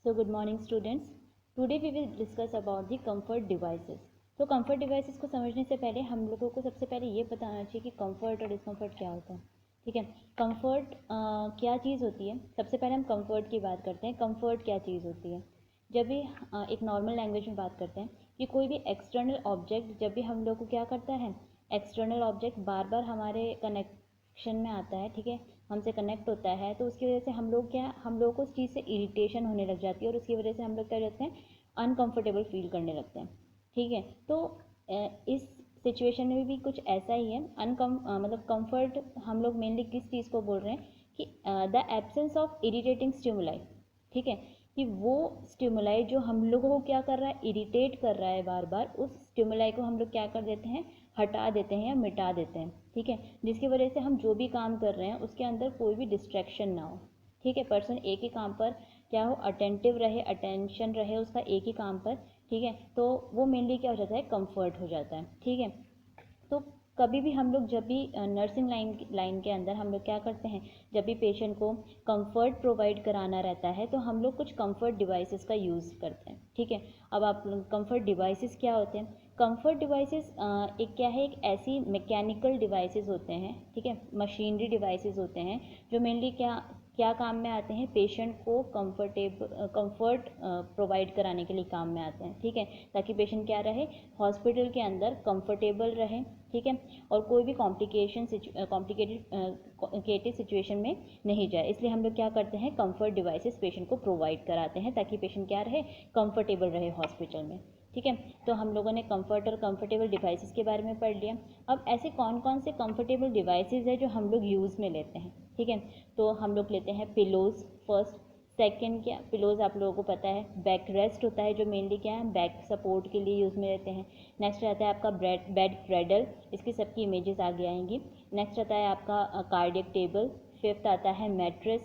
So good morning students. Today we will discuss about the comfort devices. तो comfort devices को समझने से पहले हम लोगों को सबसे पहले ये बताना चाहिए कि comfort और discomfort क्या होता है. ठीक है. comfort क्या चीज़ होती है. सबसे पहले हम comfort की बात करते हैं. comfort क्या चीज़ होती है. जब भी एक नॉर्मल लैंग्वेज में बात करते हैं कि कोई भी एक्सटर्नल ऑब्जेक्ट जब भी हम लोग को क्या करता है, एक्सटर्नल ऑब्जेक्ट बार बार हमारे कनेक्शन में आता है, ठीक है, हमसे कनेक्ट होता है, तो उसकी वजह से हम लोग को उस चीज़ से इरिटेशन होने लग जाती है और उसकी वजह से हम लोग क्या करते हैं, अनकंफर्टेबल फील करने लगते हैं. ठीक है. तो इस सिचुएशन में भी कुछ ऐसा ही है. मतलब कंफर्ट हम लोग मेनली किस चीज़ को बोल रहे हैं कि the absence of irritating stimuli. ठीक है, कि वो स्टिमुलाई जो हम लोगों को क्या कर रहा है, इरिटेट कर रहा है बार बार, उस स्टिमुलाई को हम लोग क्या कर देते हैं, हटा देते हैं या मिटा देते हैं. ठीक है, जिसकी वजह से हम जो भी काम कर रहे हैं उसके अंदर कोई भी डिस्ट्रैक्शन ना हो. ठीक है, पर्सन एक ही काम पर क्या हो, अटेंटिव रहे, अटेंशन रहे उसका एक ही काम पर. ठीक है, तो वो मेनली क्या हो जाता है, कंफर्ट हो जाता है. ठीक है. तो कभी भी हम लोग जब भी नर्सिंग लाइन के अंदर हम लोग क्या करते हैं, जब भी पेशेंट को कंफर्ट प्रोवाइड कराना रहता है तो हम लोग कुछ कंफर्ट डिवाइसेस का यूज़ करते हैं. ठीक है. अब आप कंफर्ट डिवाइसेस क्या होते हैं. कंफर्ट डिवाइसेस एक क्या है, एक ऐसी मैकेनिकल डिवाइसेस होते हैं, ठीक है, मशीनरी डिवाइसेस होते हैं जो मेनली क्या क्या काम में आते हैं, पेशेंट को कंफर्ट प्रोवाइड कराने के लिए काम में आते हैं. ठीक है, ताकि पेशेंट क्या रहे, हॉस्पिटल के अंदर कंफर्टेबल रहे. ठीक है, और कोई भी कॉम्प्लिकेटेड सिचुएशन में नहीं जाए, इसलिए हम लोग क्या करते हैं, कंफर्ट डिवाइसेस पेशेंट को प्रोवाइड कराते हैं ताकि पेशेंट क्या रहे, कंफर्टेबल रहे हॉस्पिटल में. ठीक है, तो हम लोगों ने कंफर्ट और कंफर्टेबल डिवाइसेस के बारे में पढ़ लिया. अब ऐसे कौन कौन से कंफर्टेबल डिवाइसेस है जो हम लोग यूज़ में लेते हैं. ठीक है, तो हम लोग लेते हैं पिलोज़ फर्स्ट. सेकंड क्या, पिलोज़ आप लोगों को पता है, बैक रेस्ट होता है जो मेनली क्या है, बैक सपोर्ट के लिए यूज़ में लेते हैं. नेक्स्ट रहता है आपका बेड क्रेडल, इसकी सबकी इमेजेस आगे आएंगी. नेक्स्ट आता है आपका कार्डियक टेबल. फिफ्थ आता है मैट्रेस.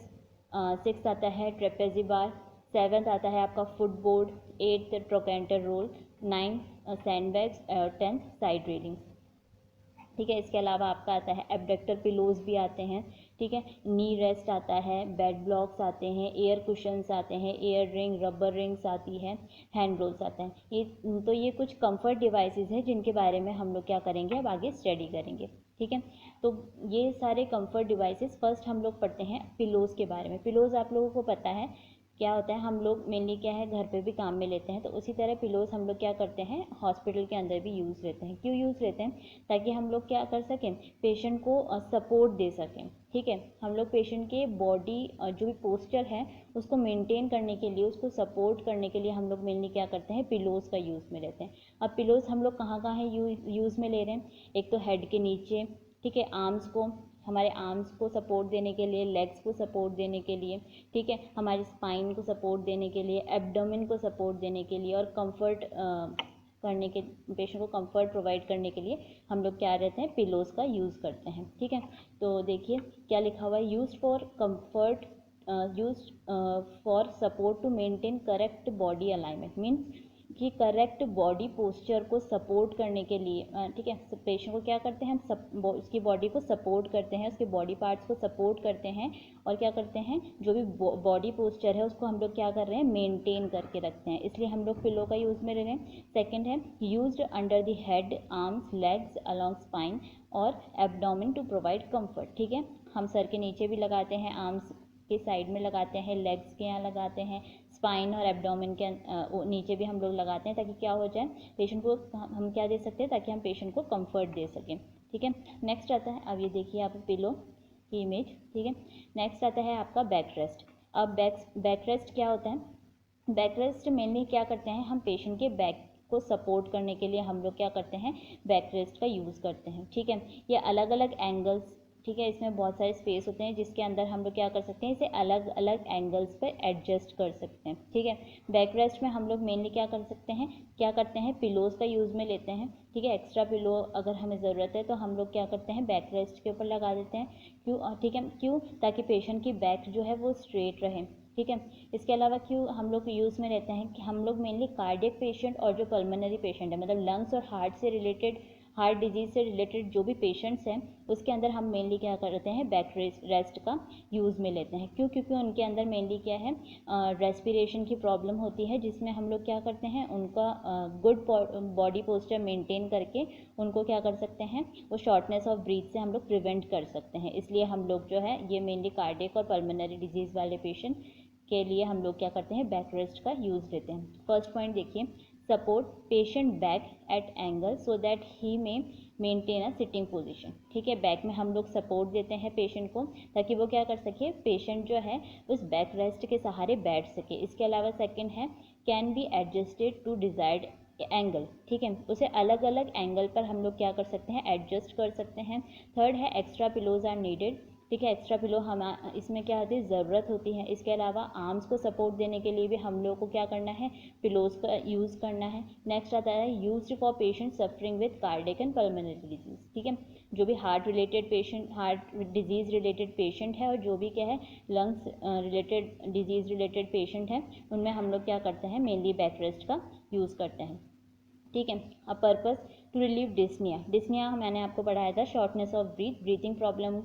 सिक्स आता है ट्रेपेजी बार. सेवन्थ आता है आपका footboard. Eighth trochanter roll. Ninth sandbags और टेंथ साइड रेलिंग्स. ठीक है, इसके अलावा आपका आता है एबडक्टर पिलोज भी आते हैं. ठीक है, नी रेस्ट आता है, बेड ब्लॉक्स आते हैं, एयर कुशंस आते हैं, एयर रिंग, रबर रिंग्स आती है, हैंड रोल्स आते हैं. ये कुछ कंफर्ट डिवाइसेस हैं जिनके बारे में हम लोग क्या करेंगे, अब आगे स्टडी करेंगे. ठीक है, तो ये सारे कंफर्ट डिवाइसेस. फर्स्ट हम लोग पढ़ते हैं पिलोज़ के बारे में. पिलोज़ आप लोगों को पता है क्या होता है, हम लोग मेनली क्या है, घर पे भी काम में लेते हैं, तो उसी तरह पिलोज हम लोग क्या करते हैं, हॉस्पिटल के अंदर भी यूज़ लेते हैं. क्यों यूज़ लेते हैं, ताकि हम लोग क्या कर सकें, पेशेंट को सपोर्ट दे सकें. ठीक है, हम लोग पेशेंट के बॉडी जो भी पोस्चर है उसको मेंटेन करने के लिए, उसको सपोर्ट करने के लिए हम लोग मेनली क्या करते हैं, पिलोज़ का यूज़ में लेते हैं. अब पिलोज़ हम लोग कहाँ कहाँ है यूज़ में ले रहे हैं, एक तो हेड के नीचे. ठीक है, आर्म्स को, हमारे आर्म्स को सपोर्ट देने के लिए, लेग्स को सपोर्ट देने के लिए. ठीक है, हमारी स्पाइन को सपोर्ट देने के लिए, एब्डोमेन को सपोर्ट देने के लिए और कंफर्ट करने के, पेशेंट को कंफर्ट प्रोवाइड करने के लिए हम लोग क्या रहते हैं, पिलोज़ का यूज़ करते हैं. ठीक है, तो देखिए क्या लिखा हुआ है, use for comfort, use for support to maintain correct body alignment. Means कि करेक्ट बॉडी पोस्चर को सपोर्ट करने के लिए. ठीक है, पेशेंट को क्या करते हैं, हम उसकी बॉडी को सपोर्ट करते हैं, उसके बॉडी पार्ट्स को सपोर्ट करते हैं और क्या करते हैं, जो भी बॉडी पोस्चर है उसको हम लोग क्या कर रहे हैं, मेंटेन करके रखते हैं, इसलिए हम लोग पिलो का यूज़ में ले रहे हैं. सेकंड है used under the head, arms, legs, along spine और एब्डोमेन टू प्रोवाइड कंफर्ट. ठीक है, हम सर के नीचे भी लगाते हैं, आर्म्स के साइड में लगाते हैं, लेग्स के यहाँ लगाते हैं, स्पाइन और एब्डोमेन के नीचे भी हम लोग लगाते हैं, ताकि क्या हो जाए, पेशेंट को हम क्या दे सकते हैं, ताकि हम पेशेंट को कंफर्ट दे सकें. ठीक है, नेक्स्ट आता है, अब ये देखिए आप पिलो की इमेज. ठीक है, नेक्स्ट आता है आपका बैक रेस्ट. अब बैक रेस्ट क्या होता है, बैक रेस्ट मेनली क्या करते हैं, हम पेशेंट के बैक को सपोर्ट करने के लिए हम लोग क्या करते हैं, बैक रेस्ट का यूज़ करते हैं. ठीक है, ये अलग अलग एंगल्स, ठीक है, इसमें बहुत सारे स्पेस होते हैं जिसके अंदर हम लोग क्या कर सकते हैं, इसे अलग अलग एंगल्स पे एडजस्ट कर सकते हैं. ठीक है, बैक रेस्ट में हम लोग मेनली क्या कर सकते हैं, क्या करते हैं, पिलोज़ का यूज़ में लेते हैं. ठीक है, एक्स्ट्रा पिलो अगर हमें ज़रूरत है तो हम लोग क्या करते हैं, बैक रेस्ट के ऊपर लगा देते हैं. क्यों, ठीक है, क्यों, ताकि पेशेंट की बैक जो है वो स्ट्रेट रहे. ठीक है, इसके अलावा क्यों हम लोग यूज़ में लेते हैं, कि हम लोग मेनली कार्डियक पेशेंट और जो पल्मोनरी पेशेंट है, मतलब लंग्स और हार्ट से रिलेटेड हार्ट डिजीज़ से रिलेटेड जो भी पेशेंट्स हैं उसके अंदर हम मेनली क्या करते हैं, बैक रेस्ट का यूज़ में लेते हैं। क्यों? क्योंकि उनके अंदर मेनली क्या है, रेस्पिरेशन की प्रॉब्लम होती है, जिसमें हम लोग क्या करते हैं, उनका गुड बॉडी पोस्चर मेंटेन करके उनको क्या कर सकते हैं, वो शॉर्टनेस ऑफ ब्रीथ से हम लोग प्रिवेंट कर सकते हैं। इसलिए हम लोग जो है ये मेनली कार्डियक और पल्मोनरी डिजीज़ वाले पेशेंट के लिए हम लोग क्या करते हैं, बैक रेस्ट का यूज़ लेते हैं। फर्स्ट पॉइंट देखिए, support patient back at angle so that he में मेंटेन अ सिटिंग पोजीशन। ठीक है, बैक में हम लोग सपोर्ट देते हैं पेशेंट को ताकि वो क्या कर सके, पेशेंट जो है उस बैक रेस्ट के सहारे बैठ सके। इसके अलावा सेकंड है, can be adjusted to desired angle. ठीक है, उसे अलग अलग एंगल पर हम लोग क्या कर सकते हैं, एडजस्ट कर सकते हैं। थर्ड है, एक्स्ट्रा पिलोज आर नीडेड। ठीक है, एक्स्ट्रा पिलो हम इसमें क्या होती है, ज़रूरत होती है। इसके अलावा आर्म्स को सपोर्ट देने के लिए भी हम लोग को क्या करना है, पिलोज का यूज़ करना है। नेक्स्ट आता है, used for patient suffering with cardiac and pulmonary disease. ठीक है, जो भी heart related patient, heart disease related patient है और जो भी क्या है lungs related disease related patient है, उनमें हम लोग क्या करते हैं, मेनली बैक रेस्ट का यूज़ करते हैं। ठीक है, a purpose to relieve dyspnea. Dyspnea मैंने आपको पढ़ाया था, shortness of breath, breathing problem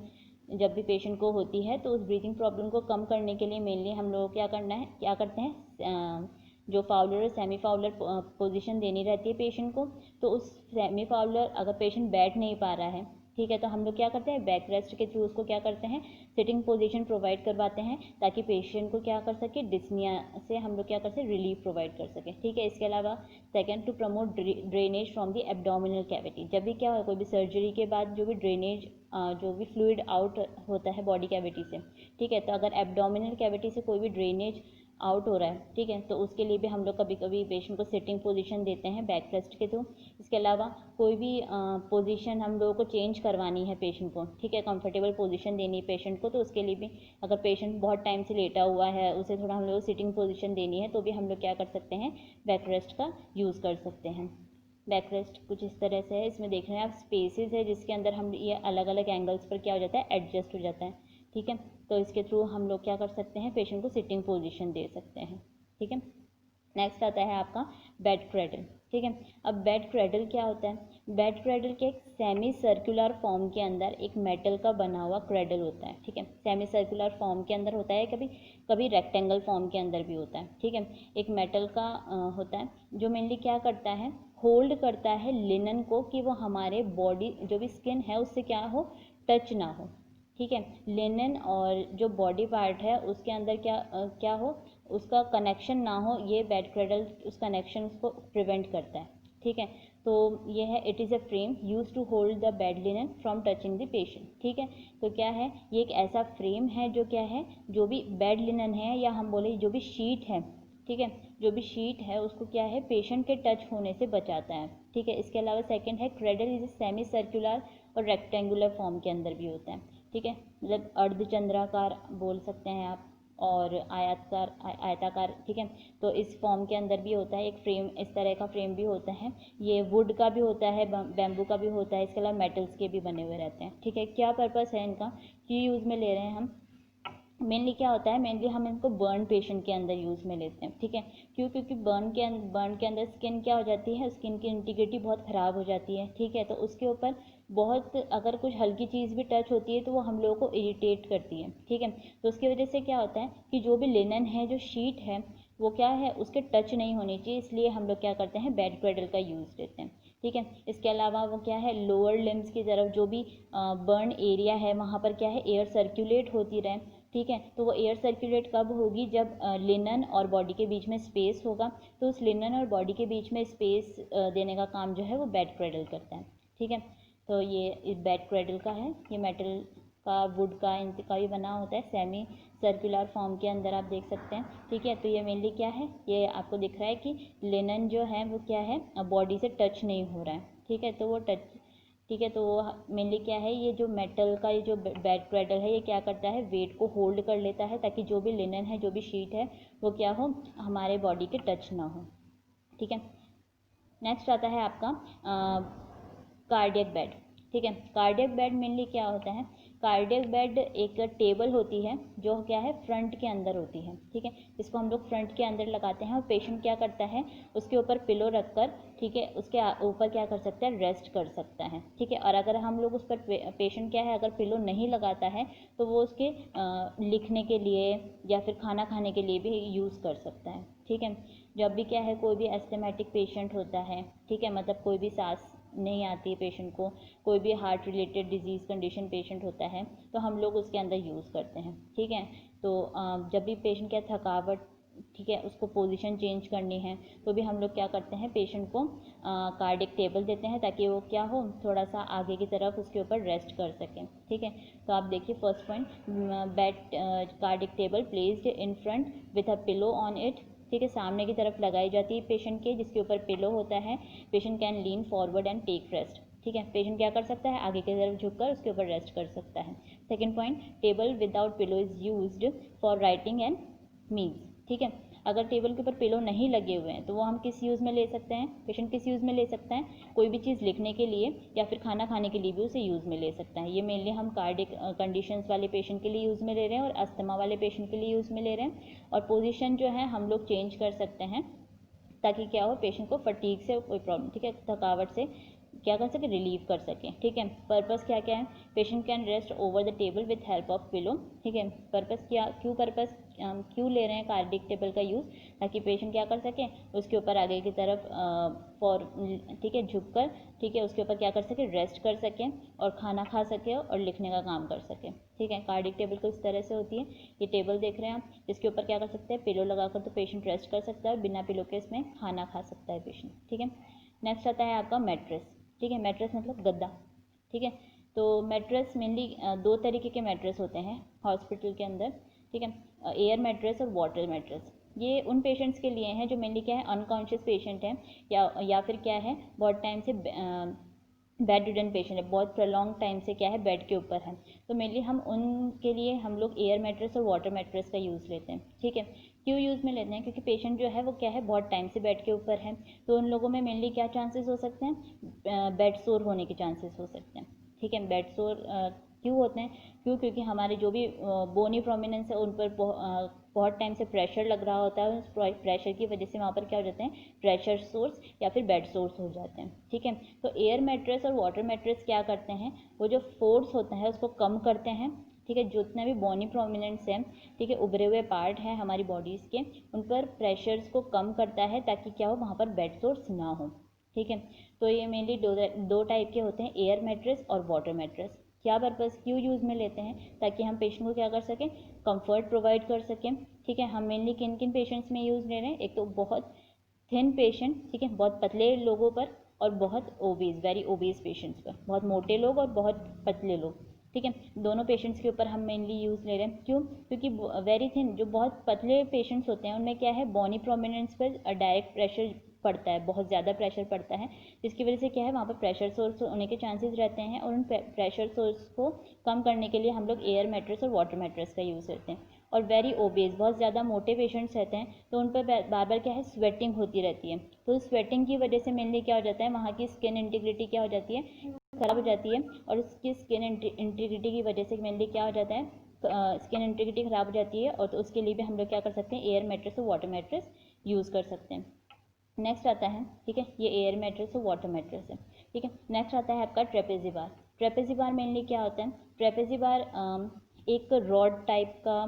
जब भी पेशेंट को होती है तो उस ब्रीथिंग प्रॉब्लम को कम करने के लिए मेनली हम लोग क्या करते हैं, जो फाउलर और सेमी फाउलर पोजीशन देनी रहती है पेशेंट को। तो उस सेमी फाउलर अगर पेशेंट बैठ नहीं पा रहा है, ठीक है, तो हम लोग क्या करते हैं, बैक रेस्ट के थ्रू उसको क्या करते हैं, सिटिंग पोजीशन प्रोवाइड करवाते हैं ताकि पेशेंट को क्या कर सके, डिस्निया से हम लोग क्या कर सके, रिलीफ प्रोवाइड कर सके। ठीक है, इसके अलावा second, to promote drainage from the abdominal cavity. जब भी क्या हो, कोई भी सर्जरी के बाद जो भी ड्रेनेज जो भी फ्लूइड आउट होता है बॉडी कैविटी से, ठीक है, तो अगर एब्डोमिनल कैविटी से कोई भी ड्रेनेज आउट हो रहा है, ठीक है, तो उसके लिए भी हम लोग कभी कभी पेशेंट को सिटिंग पोजीशन देते हैं बैक रेस्ट के थ्रू। इसके अलावा कोई भी पोजीशन हम लोगों को चेंज करवानी है पेशेंट को, ठीक है, कंफर्टेबल पोजीशन देनी है पेशेंट को, तो उसके लिए भी अगर पेशेंट बहुत टाइम से लेटा हुआ है, उसे थोड़ा हम लोग सिटिंग पोजीशन देनी है, तो भी हम लोग क्या कर सकते हैं, बैक रेस्ट का यूज़ कर सकते हैं। बैक रेस्ट कुछ इस तरह से है, इसमें देख रहे हैं आप स्पेसेस है जिसके अंदर हम ये अलग अलग एंगल्स पर क्या हो जाता है, एडजस्ट हो जाता है। ठीक है, तो इसके थ्रू हम लोग क्या कर सकते हैं, पेशेंट को सिटिंग पोजीशन दे सकते हैं। ठीक है, नेक्स्ट आता है आपका बेड क्रेडल। ठीक है, अब बेड क्रेडल क्या होता है, बेड क्रेडल के एक सेमी सर्कुलर फॉर्म के अंदर एक मेटल का बना हुआ क्रेडल होता है। ठीक है, सेमी सर्कुलर फॉर्म के अंदर होता है, कभी कभी रेक्टेंगल फॉर्म के अंदर भी होता है। ठीक है, एक मेटल का होता है जो मेनली क्या करता है, होल्ड करता है लिनन को कि वो हमारे बॉडी जो भी स्किन है उससे क्या हो, टच ना हो। ठीक है, लिनन और जो बॉडी पार्ट है उसके अंदर क्या हो, उसका कनेक्शन ना हो, ये बेड क्रेडल उस कनेक्शन को प्रिवेंट करता है। ठीक है, तो ये है, it is a frame use to hold the bed linen from touching the patient. ठीक है, तो क्या है, ये एक ऐसा फ्रेम है जो क्या है, जो भी बेड लिनन है या हम बोले जो भी शीट है, ठीक है, जो भी शीट है उसको क्या है, पेशेंट के टच होने से बचाता है। ठीक है, इसके अलावा सेकंड है, क्रेडल इज सेमी सर्कुलर और रेक्टेंगुलर फॉर्म के अंदर भी होता है। ठीक है, मतलब अर्धचंद्राकार बोल सकते हैं आप, और आयताकार। ठीक है, तो इस फॉर्म के अंदर भी होता है, एक फ्रेम इस तरह का फ्रेम भी होता है, ये वुड का भी होता है, बैम्बू का भी होता है, इसके अलावा मेटल्स के भी बने हुए रहते हैं। ठीक है, क्या पर्पस है इनका, कि यूज़ में ले रहे हैं हम, मेनली क्या होता है, मेनली हम इनको बर्न पेशेंट के अंदर यूज़ में लेते हैं। ठीक है, क्यों, क्योंकि बर्न के अंदर स्किन क्या हो जाती है, स्किन की इंटीग्रिटी बहुत ख़राब हो जाती है। ठीक है, तो उसके ऊपर बहुत अगर कुछ हल्की चीज़ भी टच होती है तो वो हम लोगों को इरिटेट करती है। ठीक है, तो उसकी वजह से क्या होता है कि जो भी लिनन है, जो शीट है, वो क्या है, उसके टच नहीं होनी चाहिए, इसलिए हम लोग क्या करते हैं, बेड क्रेडल का यूज़ लेते हैं। ठीक है, इसके अलावा वो क्या है, लोअर लिम्स की तरफ जो भी बर्न एरिया है वहाँ पर क्या है, एयर सर्कुलेट होती रहे। ठीक है, तो वो एयर सर्कुलेट कब होगी, जब लिनन और बॉडी के बीच में स्पेस होगा, तो उस लिनन और बॉडी के बीच में स्पेस देने का काम जो है वो बेड क्रेडल करता है। ठीक है, तो ये इस बेड क्रेडल का है, ये मेटल का, वुड का, इनका भी बना होता है, सेमी सर्कुलर फॉर्म के अंदर आप देख सकते हैं। ठीक है, तो ये मेनली क्या है, ये आपको दिख रहा है कि लिनन जो है वो क्या है, बॉडी से टच नहीं हो रहा है। ठीक है, तो वो टच, ठीक है, तो वो मेनली क्या है, ये जो मेटल का ये जो बेड क्रेडल है, ये क्या करता है, वेट को होल्ड कर लेता है ताकि जो भी लिनन है, जो भी शीट है, वो क्या हो, हमारे बॉडी के टच ना हो। ठीक है, नेक्स्ट आता है आपका कार्डियक बेड। ठीक है, कार्डियक बेड मेनली क्या होता है, कार्डियक बेड एक टेबल होती है जो क्या है फ्रंट के अंदर होती है, ठीक है, इसको हम लोग फ्रंट के अंदर लगाते हैं और पेशेंट क्या करता है उसके ऊपर पिलो रखकर, ठीक है, उसके ऊपर क्या कर सकता है रेस्ट कर सकता है, ठीक है। और अगर हम लोग उस पर पेशेंट क्या है अगर पिलो नहीं लगाता है तो वो उसके लिखने के लिए या फिर खाना खाने के लिए भी यूज़ कर सकता है, ठीक है। जब भी क्या है कोई भी एस्थमेटिक पेशेंट होता है, ठीक है, मतलब कोई भी सांस नहीं आती है पेशेंट को, कोई भी heart related disease condition patient होता है तो हम लोग उसके अंदर यूज़ करते हैं, ठीक है। तो जब भी पेशेंट क्या थकावट, ठीक है, उसको पोजीशन चेंज करनी है तो भी हम लोग क्या करते हैं पेशेंट को कार्डियक टेबल देते हैं ताकि वो क्या हो थोड़ा सा आगे की तरफ उसके ऊपर रेस्ट कर सकें, ठीक है। तो आप देखिए first point, bed cardiac table placed in front with a pillow on it, ठीक है, सामने की तरफ लगाई जाती है पेशेंट के जिसके ऊपर पिलो होता है। Patient can lean forward and take rest, ठीक है, पेशेंट क्या कर सकता है आगे की तरफ झुककर उसके ऊपर रेस्ट कर सकता है। Second point, table without pillow is used for writing and meals, ठीक है, अगर टेबल के ऊपर पिलो नहीं लगे हुए हैं तो वो हम किस यूज़ में ले सकते हैं, पेशेंट किस यूज़ में ले सकता है कोई भी चीज़ लिखने के लिए या फिर खाना खाने के लिए भी उसे यूज़ में ले सकता है। ये मेनली हम कार्डिक कंडीशंस वाले पेशेंट के लिए यूज़ में ले रहे हैं और अस्थमा वाले पेशेंट के लिए यूज़ में ले रहे हैं। और पोजीशन जो है हम लोग चेंज कर सकते हैं ताकि क्या हो पेशेंट को फटीग से कोई प्रॉब्लम, ठीक है, थकावट से क्या कर सके रिलीव कर सके, ठीक है। पर्पस क्या क्या है, patient can rest over the table with help of pillow, ठीक है। पर्पस क्या, क्यों पर्पस क्यों ले रहे हैं कार्डिक टेबल का यूज़, ताकि पेशेंट क्या कर सके उसके ऊपर आगे की तरफ फॉर, ठीक है, झुककर, ठीक है, उसके ऊपर क्या कर सके रेस्ट कर सके और खाना खा सके और लिखने का काम कर सके, ठीक है। कार्डिक टेबल को इस तरह से होती है, ये टेबल देख रहे हैं आप, इसके ऊपर क्या कर सकते हैं पिलो लगाकर तो पेशेंट रेस्ट कर सकता है और बिना पिलो के इसमें खाना खा सकता है पेशेंट, ठीक है। नेक्स्ट आता है आपका मैट्रेस, ठीक है, मैट्रेस मतलब गद्दा, ठीक है। तो मैट्रेस मेनली दो तरीके के मैट्रेस होते हैं हॉस्पिटल के अंदर, ठीक है, एयर मैट्रेस और वाटर मैट्रेस। ये उन पेशेंट्स के लिए हैं जो मेनली क्या है अनकॉन्शियस पेशेंट हैं या फिर क्या है बहुत टाइम से बेड रिडन पेशेंट है, बहुत प्रलॉन्ग टाइम से क्या है बेड के ऊपर है, तो मेनली हम उनके लिए हम लोग एयर मैट्रेस और वाटर मैट्रेस का यूज़ लेते हैं, ठीक है। क्यों यूज़ में लेते हैं, क्योंकि पेशेंट जो है वो क्या है बहुत टाइम से बेड के ऊपर है, तो उन लोगों में मेनली क्या चांसेस हो सकते हैं बेड सोर होने के चांसेस हो सकते हैं, ठीक है। बेड सोर क्यों होते हैं, क्योंकि हमारे जो भी बोनी प्रोमिनेंस है उन पर बहुत टाइम से प्रेशर लग रहा होता है, उस प्रेशर की वजह से वहाँ पर क्या हो जाते हैं प्रेशर सोर्स या फिर बेड सोर्स हो जाते हैं, ठीक है। तो एयर मैट्रेस और वाटर मैट्रेस क्या करते हैं, वो जो फोर्स होता है उसको कम करते हैं, ठीक है, जितने भी बोनी प्रोमिनेंट्स हैं, ठीक है, उभरे हुए पार्ट हैं हमारी बॉडीज़ के, उन पर प्रेशर्स को कम करता है ताकि क्या हो वहाँ पर बेड सोर्स ना हो, ठीक है। तो ये मेनली दो टाइप के होते हैं, एयर मैट्रेस और वाटर मैट्रेस। क्या पर्पज़ क्यों यूज़ में लेते हैं, ताकि हम पेशेंट को क्या कर सकें कंफर्ट प्रोवाइड कर सकें, ठीक है। हम मेनली किन किन पेशेंट्स में यूज़ ले रहे हैं, एक तो बहुत थिन पेशेंट, ठीक है, बहुत पतले लोगों पर, और बहुत ओबीज वेरी ओबीज पेशेंट्स पर, बहुत मोटे लोग और बहुत पतले लोग, ठीक है, दोनों पेशेंट्स के ऊपर हम मेनली यूज़ ले रहे हैं। क्यों, क्योंकि वेरी थिन जो बहुत पतले पेशेंट्स होते हैं उनमें क्या है बोनी प्रोमिनेंस पर डायरेक्ट प्रेशर पड़ता है, बहुत ज़्यादा प्रेशर पड़ता है, जिसकी वजह से क्या है वहाँ पर प्रेशर सोर्स होने के चांसेस रहते हैं, और उन प्रेशर सोर्स को कम करने के लिए हम लोग एयर मैट्रेस और वाटर मैट्रेस का यूज़ करते हैं। और वेरी ओबेस बहुत ज़्यादा मोटे पेशेंट्स रहते हैं तो उन पर बार बार क्या है स्वेटिंग होती रहती है, तो स्वेटिंग की वजह से मेनली क्या हो जाता है वहाँ की स्किन इंटीग्रिटी क्या हो जाती है खराब हो जाती है, और उसकी स्किन इंटीग्रिटी की वजह से मेनली क्या हो जाता है स्किन इंटीग्रिटी खराब हो जाती है, और तो उसके लिए भी हम लोग क्या कर सकते हैं एयर मैट्रेस और वाटर मैट्रेस यूज़ कर सकते हैं। नेक्स्ट आता है, ठीक है, ये एयर मैट्रेस और वाटर मैट्रेस है, ठीक है। नेक्स्ट आता है आपका ट्रेपेजी बार। ट्रेपेजी बार मेनली क्या होता है, ट्रेपेजी बार एक रॉड टाइप का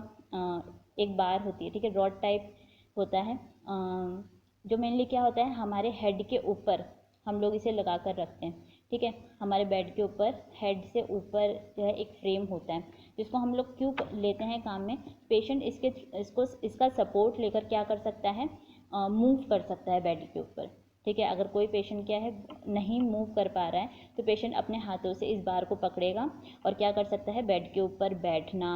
एक बार होती है, ठीक है, रॉड टाइप होता है जो मेनली क्या होता है हमारे हेड के ऊपर हम लोग इसे लगा कर रखते हैं, ठीक है। हमारे बेड के ऊपर हेड से ऊपर जो है एक फ्रेम होता है जिसको हम लोग क्यों लेते हैं काम में, पेशेंट इसका सपोर्ट लेकर क्या कर सकता है मूव कर सकता है बेड के ऊपर, ठीक है। अगर कोई पेशेंट क्या है नहीं मूव कर पा रहा है तो पेशेंट अपने हाथों से इस बार को पकड़ेगा और क्या कर सकता है बेड के ऊपर बैठना,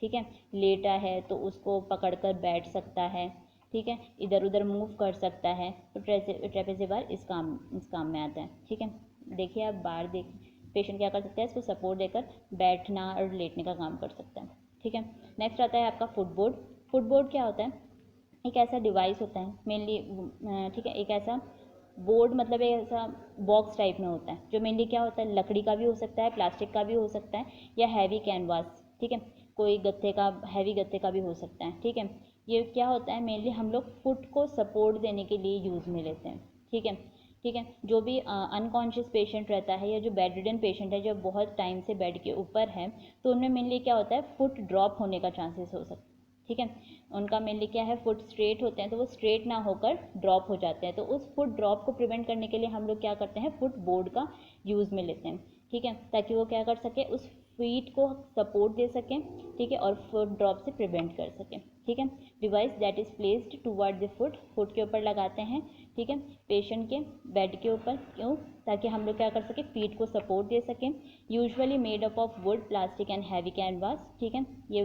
ठीक है, लेटा है तो उसको पकड़कर बैठ सकता है, ठीक है, इधर उधर मूव कर सकता है, तो ट्रेपेजी बार इस काम में आता है, ठीक है। देखिए आप बार देख पेशेंट क्या कर सकता है इसको सपोर्ट देकर बैठना और लेटने का काम कर सकता है, ठीक है। नेक्स्ट आता है आपका फुटबोर्ड। फुटबोर्ड क्या होता है, एक ऐसा डिवाइस होता है मेनली, ठीक है, एक ऐसा बोर्ड मतलब एक ऐसा बॉक्स टाइप में होता है जो मेनली क्या होता है, लकड़ी का भी हो सकता है, प्लास्टिक का भी हो सकता है, या हैवी कैनवास, ठीक है, कोई गत्ते का, हैवी गत्ते का भी हो सकता है, ठीक है। ये क्या होता है, मेनली हम लोग फुट को सपोर्ट देने के लिए यूज़ में लेते हैं, ठीक है। ठीक है, जो भी अनकॉन्शियस पेशेंट रहता है या जो बेड रिडन पेशेंट है, जो बहुत टाइम से बेड के ऊपर है, तो उनमें मेनली क्या होता है, फुट ड्रॉप होने का चांसेस हो सकता है, ठीक है। उनका मेनली क्या है, फुट स्ट्रेट होते हैं तो वो स्ट्रेट ना होकर ड्रॉप हो जाते हैं, तो उस फुट ड्रॉप को प्रिवेंट करने के लिए हम लोग क्या करते हैं, फुट बोर्ड का यूज़ में लेते हैं, ठीक है, ताकि वो क्या कर सके, उस फीट को सपोर्ट दे सकें, ठीक है, और फुट ड्रॉप से प्रिवेंट कर सकें, ठीक है। Device that is placed toward the foot, foot के ऊपर लगाते हैं, ठीक है, पेशेंट के बेड के ऊपर, क्यों, ताकि हम लोग क्या कर सकें, फीट को सपोर्ट दे सकें। Usually made up of would, plastic and heavy canvas, ठीक है, ये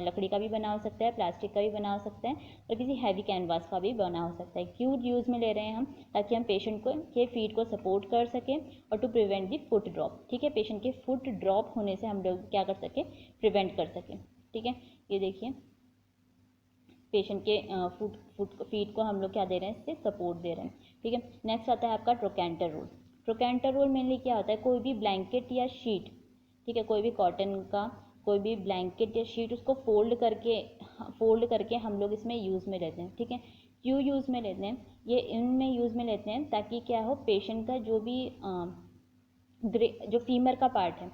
लकड़ी का भी बना हो सकता है, प्लास्टिक का भी बना हो सकता है, और किसी हैवी कैनवास का भी बना हो सकता है। क्यों यूज़ में ले रहे हैं हम, ताकि हम पेशेंट को के फीट को सपोर्ट कर सकें और to prevent the foot drop, ठीक है, पेशेंट के फुट ड्रॉप होने से हम लोग क्या कर सकें, प्रिवेंट कर सकें, ठीक है। ये देखिए पेशेंट के फीट को हम लोग क्या दे रहे हैं, इससे सपोर्ट दे रहे हैं, ठीक है। नेक्स्ट आता है आपका trochanter roll. Trochanter roll mainly क्या होता है, कोई भी ब्लैंकेट या शीट, ठीक है, कोई भी कॉटन का कोई भी ब्लैंकेट या शीट, उसको फोल्ड करके हम लोग इसमें यूज़ में लेते हैं, ठीक है। क्यों यूज़ में लेते हैं, ये इनमें यूज़ में लेते हैं ताकि क्या हो, पेशेंट का जो भी जो फीमर का पार्ट है,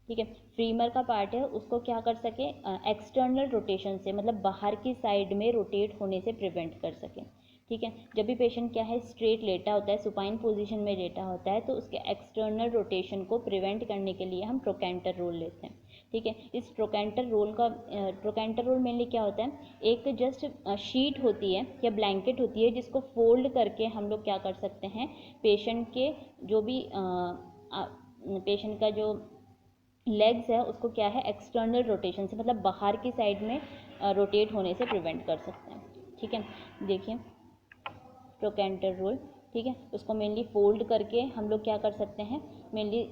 ठीक है, फीमर का पार्ट है, उसको क्या कर सके, एक्सटर्नल रोटेशन से, मतलब बाहर की साइड में रोटेट होने से प्रिवेंट कर सके, ठीक है। जब भी पेशेंट क्या है, स्ट्रेट लेटा होता है, सुपाइन पोजीशन में लेटा होता है, तो उसके एक्सटर्नल रोटेशन को प्रिवेंट करने के लिए हम ट्रोकेंटर रोल लेते हैं, ठीक है। इस ट्रोकेंटर रोल मेनली क्या होता है, एक जस्ट शीट होती है या ब्लैंकेट होती है, जिसको फोल्ड करके हम लोग क्या कर सकते हैं, पेशेंट के जो भी पेशेंट का जो लेग्स है, उसको क्या है, एक्सटर्नल रोटेशन से, मतलब बाहर की साइड में रोटेट होने से प्रिवेंट कर सकते हैं, ठीक है। देखिए ट्रोकेंटर रोल, ठीक है, उसको मेनली फोल्ड करके हम लोग क्या कर सकते हैं, मेनली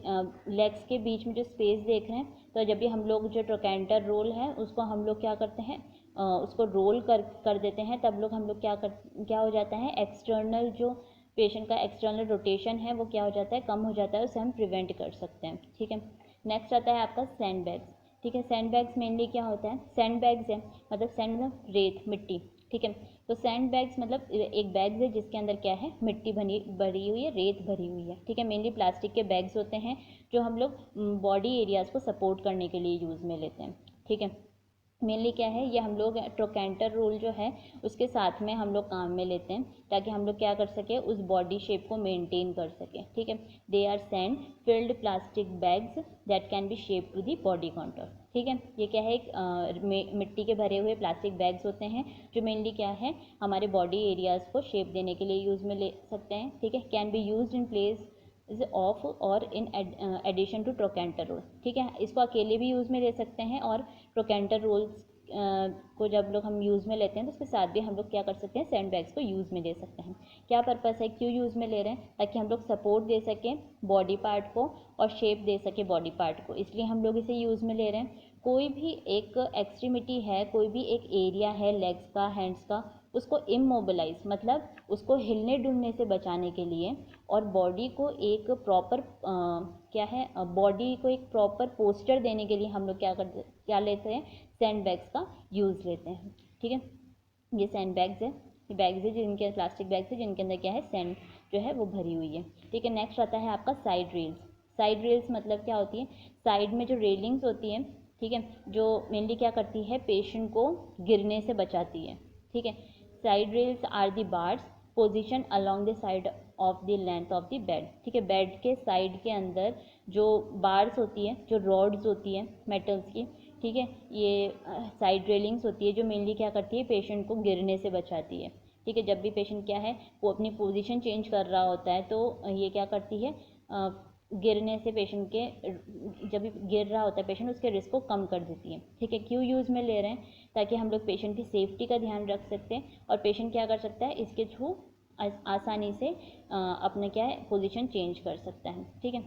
लेग्स के बीच में जो स्पेस देख रहे हैं, तो जब भी हम लोग जो ट्रोकेंटर रोल है उसको हम लोग क्या करते हैं, उसको रोल कर देते हैं, तब लोग हम लोग क्या हो जाता है, एक्सटर्नल जो पेशेंट का एक्सटर्नल रोटेशन है वो क्या हो जाता है, कम हो जाता है, उससे हम प्रिवेंट कर सकते हैं, ठीक है। नेक्स्ट आता है आपका सैंड बैग्स, ठीक है। सैंड बैग्स मेनली क्या होता है, सैंड बैग्स है मतलब सैंड मतलब रेत मिट्टी, ठीक है। तो सैंड बैग्स मतलब एक बैग्स है जिसके अंदर क्या है, मिट्टी भरी हुई है, रेत भरी हुई है, ठीक है। मेनली प्लास्टिक के बैग्स होते हैं जो हम लोग बॉडी एरियाज़ को सपोर्ट करने के लिए यूज़ में लेते हैं, ठीक है। मेनली क्या है, ये हम लोग ट्रोकेंटर रोल जो है उसके साथ में हम लोग काम में लेते हैं, ताकि हम लोग क्या कर सके, उस बॉडी शेप को मेंटेन कर सकें, ठीक है। They are sand filled plastic bags that can be shape to the body contour, ठीक है। ये क्या है, एक मिट्टी के भरे हुए प्लास्टिक बैग्स होते हैं जो मेनली क्या है, हमारे बॉडी एरियाज़ को शेप देने के लिए यूज़ में ले सकते हैं, ठीक है। Can be use in place is of or in addition to trochanter roll, ठीक है। इसको अकेले भी यूज़ में ले सकते हैं, और ट्रोकेंटर रोल्स को जब लोग हम यूज़ में लेते हैं तो उसके साथ भी हम लोग क्या कर सकते हैं, सैंड बैग्स को यूज़ में ले सकते हैं। क्या पर्पस है, क्यों यूज़ में ले रहे हैं, ताकि हम लोग सपोर्ट दे सकें बॉडी पार्ट को और शेप दे सके बॉडी पार्ट को, इसलिए हम लोग इसे यूज़ में ले रहे हैं। कोई भी एक एक्सट्रीमिटी है, कोई भी एक एरिया है लेग्स का, हैंड्स का, उसको इमोबिलाइज मतलब उसको हिलने डुलने से बचाने के लिए, और बॉडी को एक प्रॉपर क्या है, बॉडी को एक प्रॉपर पोस्चर देने के लिए हम लोग क्या लेते हैं, सैंड बैग्स का यूज़ लेते हैं, ठीक है। ये सैंड बैग्स है, ये बैग्स है जिनके प्लास्टिक बैग्स है जिनके अंदर क्या है, सैंड जो है वो भरी हुई है, ठीक है। नेक्स्ट आता है आपका साइड रेल्स। साइड रेल्स मतलब क्या होती है, साइड में जो रेलिंग्स होती हैं, ठीक है, जो मेनली क्या करती है, पेशेंट को गिरने से बचाती है, ठीक है। Side rails are the bars position along the side of the length of the bed, ठीक है। बेड के साइड के अंदर जो बार्स होती है, जो रॉड्स होती है मेटल्स की, ठीक है, ये साइड रेलिंग्स होती है जो मेनली क्या करती है, पेशेंट को गिरने से बचाती है, ठीक है। जब भी पेशेंट क्या है, वो अपनी पोजीशन चेंज कर रहा होता है, तो ये क्या करती है, गिरने से पेशेंट के, जब भी गिर रहा होता है पेशेंट, उसके रिस्क को कम कर देती है, ठीक है। क्यों यूज़ में ले रहे हैं, ताकि हम लोग पेशेंट की सेफ्टी का ध्यान रख सकते हैं, और पेशेंट क्या कर सकता है, इसके थ्रू आसानी से अपने क्या है, पोजीशन चेंज कर सकता है, ठीक है।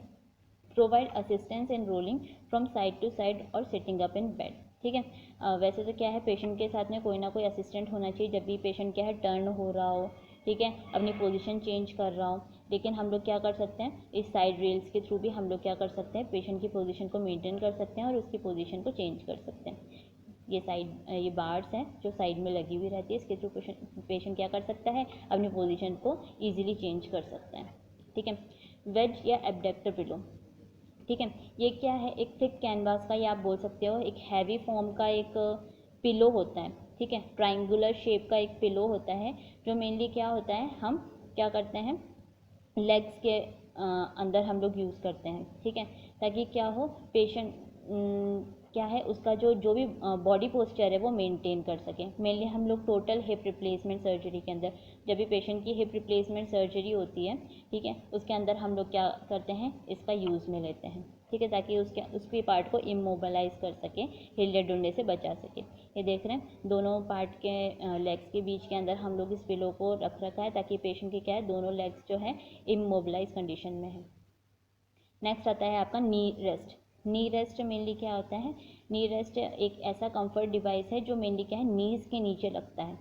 Provide assistance in rolling from side to side और सिटिंग अप इन बेड, ठीक है। वैसे तो क्या है, पेशेंट के साथ में कोई ना कोई असिस्टेंट होना चाहिए जब भी पेशेंट क्या है, टर्न हो रहा हो, ठीक है, अपनी पोजीशन चेंज कर रहा हो, लेकिन हम लोग क्या कर सकते हैं, इस साइड रेल्स के थ्रू भी हम लोग क्या कर सकते हैं, पेशेंट की पोजीशन को मेंटेन कर सकते हैं और उसकी पोजीशन को चेंज कर सकते हैं। ये बार्स हैं जो साइड में लगी हुई रहती है, इसके थ्रू पेशेंट क्या कर सकता है, अपनी पोजीशन को ईजिली चेंज कर सकता है। ठीक है। वेज या एबडक्टर पिलो, ठीक है, ये क्या है, एक थिक कैनवास का, या आप बोल सकते हो एक हैवी फॉर्म का एक पिलो होता है। ठीक है, ट्राइंगुलर शेप का एक पिलो होता है, जो मेनली क्या होता है, हम क्या करते हैं, लेग्स के अंदर हम लोग यूज़ करते हैं। ठीक है, ताकि क्या हो, पेशेंट क्या है, उसका जो भी बॉडी पोस्चर है वो मेंटेन कर सके। मेनली हम लोग टोटल हिप रिप्लेसमेंट सर्जरी के अंदर, जब भी पेशेंट की हिप रिप्लेसमेंट सर्जरी होती है, ठीक है, उसके अंदर हम लोग क्या करते हैं, इसका यूज़ में लेते हैं। ठीक है, ताकि उसके पार्ट को इमोबलाइज कर सके, हिलने डुलने से बचा सके। ये देख रहे हैं, दोनों पार्ट के लेग्स के बीच के अंदर हम लोग इस पिलो को रख रखा है, ताकि पेशेंट के क्या है, दोनों लेग्स जो है इमोबलाइज कंडीशन में है। नेक्स्ट आता है आपका नी रेस्ट। नी रेस्ट मेनली क्या होता है, नी रेस्ट एक ऐसा कंफर्ट डिवाइस है जो मेनली क्या है, नीज के नीचे लगता है।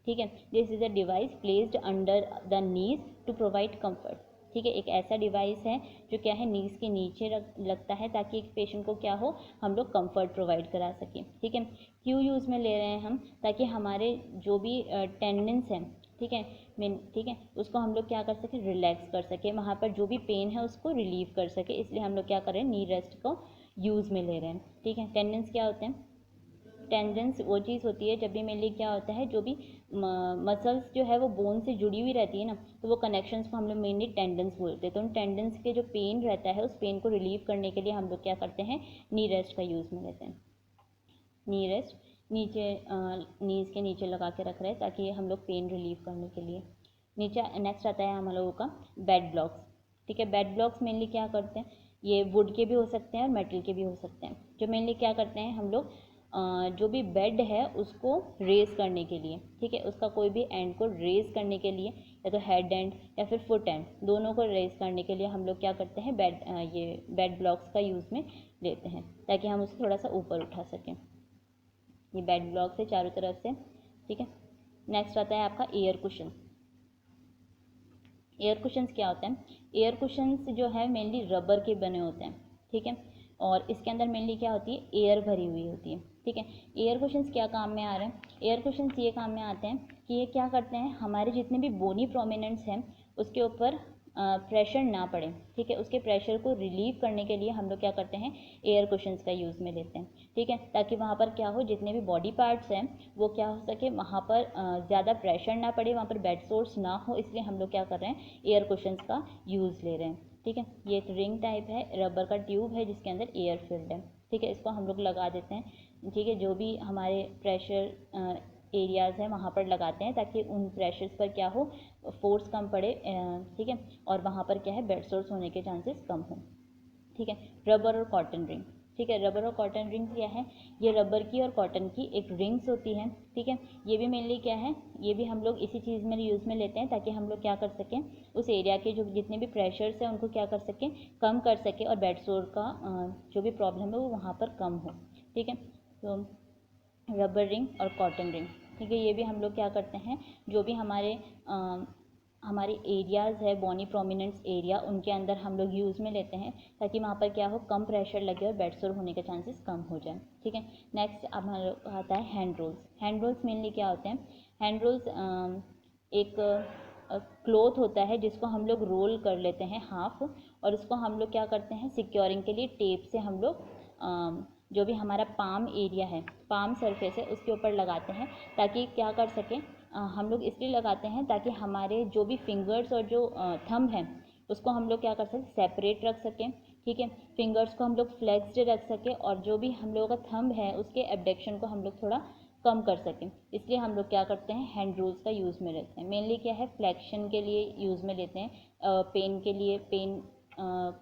ठीक है, this is a device placed under the knees to provide comfort. ठीक है, एक ऐसा डिवाइस है जो क्या है, नीज के नीचे लगता है, ताकि एक पेशेंट को क्या हो, हम लोग कंफर्ट प्रोवाइड करा सकें। ठीक है, क्यों यूज़ में ले रहे हैं हम, ताकि हमारे जो भी टेंडेंस हैं, ठीक है, ठीक है, उसको हम लोग क्या कर सकें, रिलैक्स कर सकें, वहाँ पर जो भी पेन है उसको रिलीव कर सके, इसलिए हम लोग क्या कर रहे हैं, नी रेस्ट को यूज़ में ले रहे हैं। ठीक है, टेंडेंस क्या होते हैं, टेंडेंस वो चीज़ होती है जब भी मेनली क्या होता है, जो भी मसल्स जो है वो बोन से जुड़ी हुई रहती है ना, तो वो कनेक्शंस को हम लोग मेनली टेंडेंस बोलते हैं। तो उन टेंडेंस के जो पेन रहता है, उस पेन को रिलीव करने के लिए हम लोग क्या करते हैं, नी रेस्ट का यूज़ में लेते हैं। नी रेस्ट नीचे नीज के नीचे लगा के रख रहे हैं, ताकि हम लोग पेन रिलीव करने के लिए। नीचे नेक्स्ट आता है हम लोगों का बेड ब्लॉक्स। ठीक है, बेड ब्लॉक्स मेनली क्या करते हैं, ये वुड के भी हो सकते हैं और मेटल के भी हो सकते हैं। जो मेनली क्या करते हैं, हम लोग जो भी बेड है उसको रेज करने के लिए, ठीक है, उसका कोई भी एंड को रेज करने के लिए, या तो हेड एंड या फिर फुट एंड, दोनों को रेज करने के लिए हम लोग क्या करते हैं, ये बेड ब्लॉक्स का यूज़ में लेते हैं, ताकि हम उसे थोड़ा सा ऊपर उठा सकें। ये बेड ब्लॉक से चारों तरफ से। ठीक है, नेक्स्ट आता है आपका एयर कुशन। एयर कुशंस क्या होते हैं, एयर कुशंस जो है मेनली रबर के बने होते हैं। ठीक है, और इसके अंदर मेनली क्या होती है, एयर भरी हुई होती है। ठीक है, एयर कुशंस क्या काम में आ रहे हैं, एयर कुशंस ये काम में आते हैं कि ये क्या करते हैं, हमारे जितने भी बोनी प्रोमिनेंट्स हैं उसके ऊपर प्रेशर ना पड़े। ठीक है, उसके प्रेशर को रिलीव करने के लिए हम लोग क्या करते हैं, एयर कुशंस का यूज़ में लेते हैं। ठीक है, ताकि वहाँ पर क्या हो, जितने भी बॉडी पार्ट्स हैं वो क्या हो सके, वहाँ पर ज़्यादा प्रेशर ना पड़े, वहाँ पर बेड सोर्स ना हो, इसलिए हम लोग क्या कर रहे हैं, एयर कुशंस का यूज़ ले रहे हैं। ठीक है, ये एक रिंग टाइप है, रबर का ट्यूब है जिसके अंदर एयर फिल्ड है। ठीक है, इसको हम लोग लगा देते हैं। ठीक है, जो भी हमारे प्रेशर एरियाज़ हैं वहाँ पर लगाते हैं, ताकि उन प्रेशर्स पर क्या हो, फोर्स कम पड़े। ठीक है, और वहाँ पर क्या है, बेड सोर्स होने के चांसेस कम हो। ठीक है, रबर और कॉटन रिंग। ठीक है, रबर और कॉटन रिंग क्या है, ये रबर की और कॉटन की एक रिंग्स होती हैं। ठीक है, ये भी मेनली क्या है, ये भी हम लोग इसी चीज़ में यूज़ में लेते हैं, ताकि हम लोग क्या कर सकें, उस एरिया के जो जितने भी प्रेशर्स हैं उनको क्या कर सकें, कम कर सकें, और बेड सोर का जो भी प्रॉब्लम है वो वहाँ पर कम हो। ठीक है, तो रबर रिंग और कॉटन रिंग। ठीक है, ये भी हम लोग क्या करते हैं, जो भी हमारे एरियाज़ है, बोनी प्रोमिनेंस एरिया, उनके अंदर हम लोग यूज़ में लेते हैं, ताकि वहाँ पर क्या हो, कम प्रेशर लगे और बेड सोर होने के चांसेस कम हो जाए। ठीक है, नेक्स्ट अब हमारे आता है hand rolls. Hand rolls mainly क्या होते हैं, हैंड रोल्स एक क्लोथ होता है जिसको हम लोग रोल कर लेते हैं हाफ, और उसको हम लोग क्या करते हैं, सिक्योरिंग के लिए टेप से हम लोग जो भी हमारा पाम एरिया है, पाम सरफेस है, उसके ऊपर लगाते हैं, ताकि क्या कर सकें, हम लोग इसलिए लगाते हैं ताकि हमारे जो भी फिंगर्स और जो थंब है उसको हम लोग क्या कर सकें, सेपरेट रख सकें। ठीक है, फिंगर्स को हम लोग फ्लेक्स्ड रख सकें, और जो भी हम लोगों का थंब है उसके एबडक्शन को हम लोग थोड़ा कम कर सकें, इसलिए हम लोग क्या करते हैं, हैंड रूल्स का यूज़ में लेते हैं। मेनली क्या है, फ्लेक्शन के लिए यूज़ में लेते हैं, पेन के लिए, पेन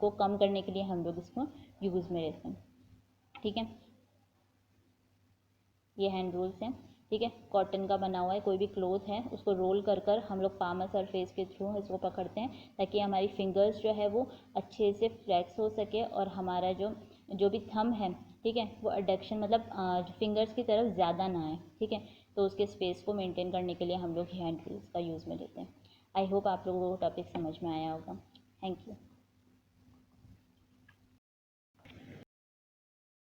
को कम करने के लिए हम लोग इसको यूज़ में लेते हैं। ठीक है, ये हैंड रोल्स हैं। ठीक है, कॉटन का बना हुआ है, कोई भी क्लोथ है उसको रोल कर कर हम लोग पामर सरफेस के थ्रू इसको पकड़ते हैं, ताकि हमारी फिंगर्स जो है वो अच्छे से फ्लेक्स हो सके, और हमारा जो भी थंब है, ठीक है, वो एडक्शन मतलब फिंगर्स की तरफ ज़्यादा ना आए। ठीक है, तो उसके स्पेस को मेंटेन करने के लिए हम लोग हैंड रोल्स का यूज़ में लेते हैं। आई होप आप लोगों को टॉपिक समझ में आया होगा। Thank you.